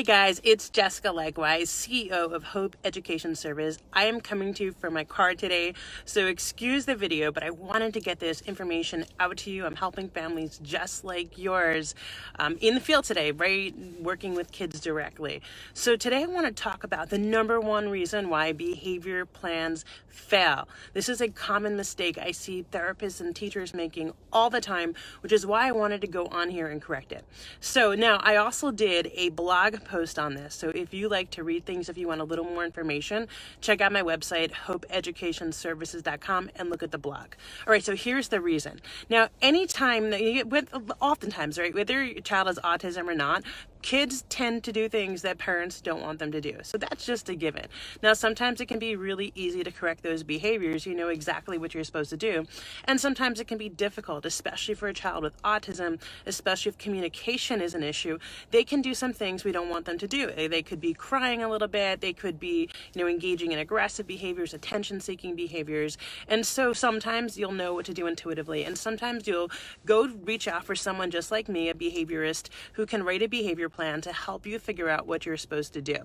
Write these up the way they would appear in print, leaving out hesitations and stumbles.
guys, it's Jessica Leichtweisz, CEO of Hope Education Service. I am coming to you from my car today, so excuse the video, but I wanted to get this information out to you. I'm helping families just like yours in the field today, right? Working with kids directly. So today I want to talk about the number one reason why behavior plans fail. This is a common mistake I see therapists and teachers making all the time, which is why I wanted to go on here and correct it. So now I also did a blog post on this. So if you like to read things, if you want a little more information, check out my website, hopeeducationservices.com, and look at the blog. All right, so here's the reason. Now, anytime that you get, oftentimes, right, whether your child has autism or not, kids tend to do things that parents don't want them to do. So that's just a given. Now, sometimes it can be really easy to correct those behaviors. You know exactly what you're supposed to do. And sometimes it can be difficult, especially for a child with autism, especially if communication is an issue. They can do some things we don't want them to do. They could be crying a little bit. They could be, engaging in aggressive behaviors, attention-seeking behaviors. And so sometimes you'll know what to do intuitively. And sometimes you'll go reach out for someone just like me, a behaviorist, who can write a behavior plan to help you figure out what you're supposed to do.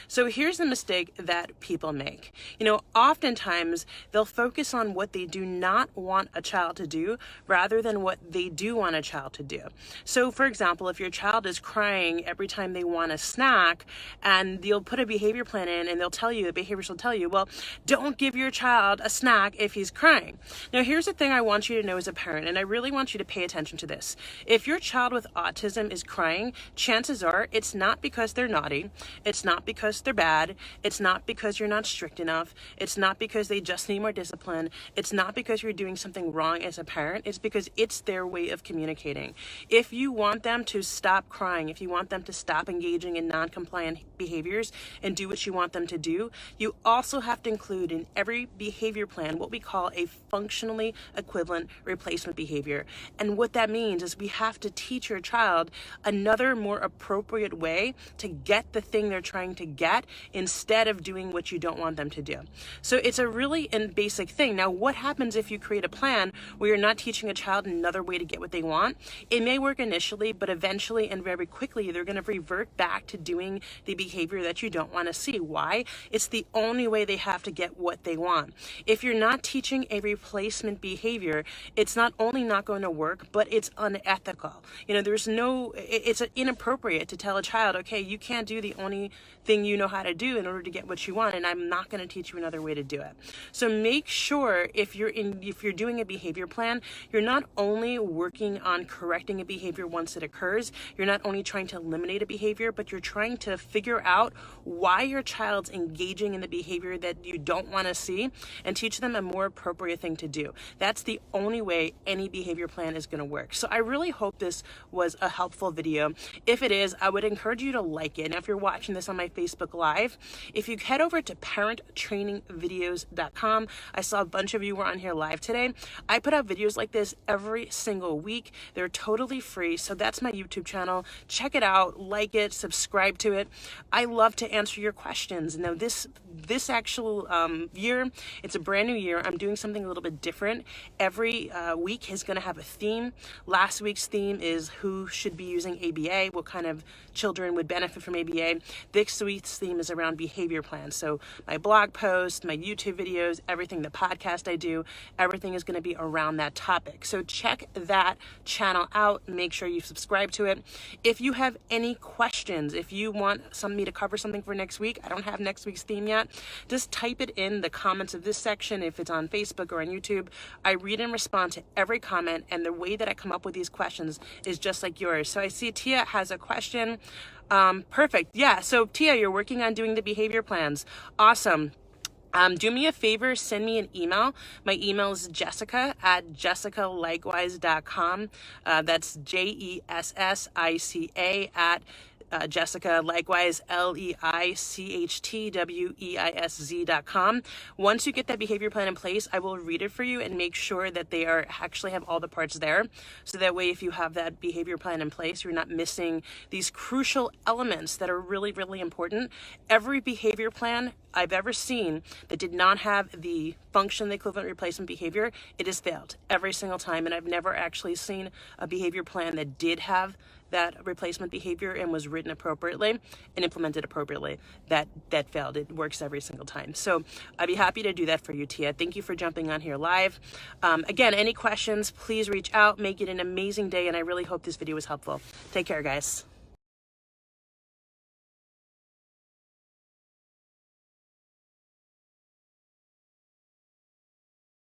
So here's the mistake that people make. Oftentimes they'll focus on what they do not want a child to do rather than what they do want a child to do. So for example, if your child is crying every time they want a snack, and you'll put a behavior plan in and the behaviorist will tell you, well, don't give your child a snack if he's crying. Now here's the thing I want you to know as a parent, and I really want you to pay attention to this. If your child with autism is crying, chances are it's not because they're naughty, it's not because they're bad, it's not because you're not strict enough, it's not because they just need more discipline, it's not because you're doing something wrong as a parent, it's because it's their way of communicating. If you want them to stop crying, if you want them to stop engaging in non-compliant behaviors and do what you want them to do, you also have to include in every behavior plan what we call a functionally equivalent replacement behavior. And what that means is we have to teach your child another more appropriate way to get the thing they're trying to get instead of doing what you don't want them to do. So it's a really basic thing. Now, what happens if you create a plan where you're not teaching a child another way to get what they want? It may work initially, but eventually and very quickly, they're going to revert back to doing the behavior that you don't want to see. Why? It's the only way they have to get what they want. If you're not teaching a replacement behavior, it's not only not going to work, but it's unethical. It's inappropriate to tell a child, okay, you can't do the only thing you know how to do in order to get what you want, and I'm not going to teach you another way to do it. So make sure if you're doing a behavior plan, you're not only working on correcting a behavior once it occurs, you're not only trying to eliminate a behavior, but you're trying to figure out why your child's engaging in the behavior that you don't want to see and teach them a more appropriate thing to do. That's the only way any behavior plan is going to work. So I really hope this was a helpful video. If it is, I would encourage you to like it. Now, if you're watching this on my Facebook Live, if you head over to parenttrainingvideos.com, I saw a bunch of you were on here live today. I put out videos like this every single week. They're totally free. So that's my YouTube channel. Check it out, like it, subscribe to it. I love to answer your questions. Now, this actual year, it's a brand new year. I'm doing something a little bit different. Every week is going to have a theme. Last week's theme is who should be using ABA, what kind of children would benefit from ABA. This week's theme is around behavior plans. So my blog posts, my YouTube videos, everything, the podcast I do, everything is going to be around that topic. So check that channel out. Make sure you subscribe to it. If you have any questions, if you want me to cover something for next week, I don't have next week's theme yet, just type it in the comments of this section if it's on Facebook or on YouTube. I read and respond to every comment, and the way that I come up with these questions is just like yours. So I see Tia has a question. Perfect. Yeah. So Tia, you're working on doing the behavior plans. Awesome. Do me a favor, send me an email. My email is jessica@jessicaleichtweisz.com. That's JESSICA at Jessica Leichtweisz, LEICHTWEISZ.com. Once you get that behavior plan in place, I will read it for you and make sure that they actually have all the parts there. So that way, if you have that behavior plan in place, you're not missing these crucial elements that are really, really important. Every behavior plan I've ever seen that did not have the function, the equivalent replacement behavior, it has failed every single time. And I've never actually seen a behavior plan that did have that replacement behavior and was written appropriately and implemented appropriately that failed. It works every single time. So I'd be happy to do that for you, Tia. Thank you for jumping on here live. Again, any questions, please reach out. Make it an amazing day, and I really hope this video was helpful. Take care, guys.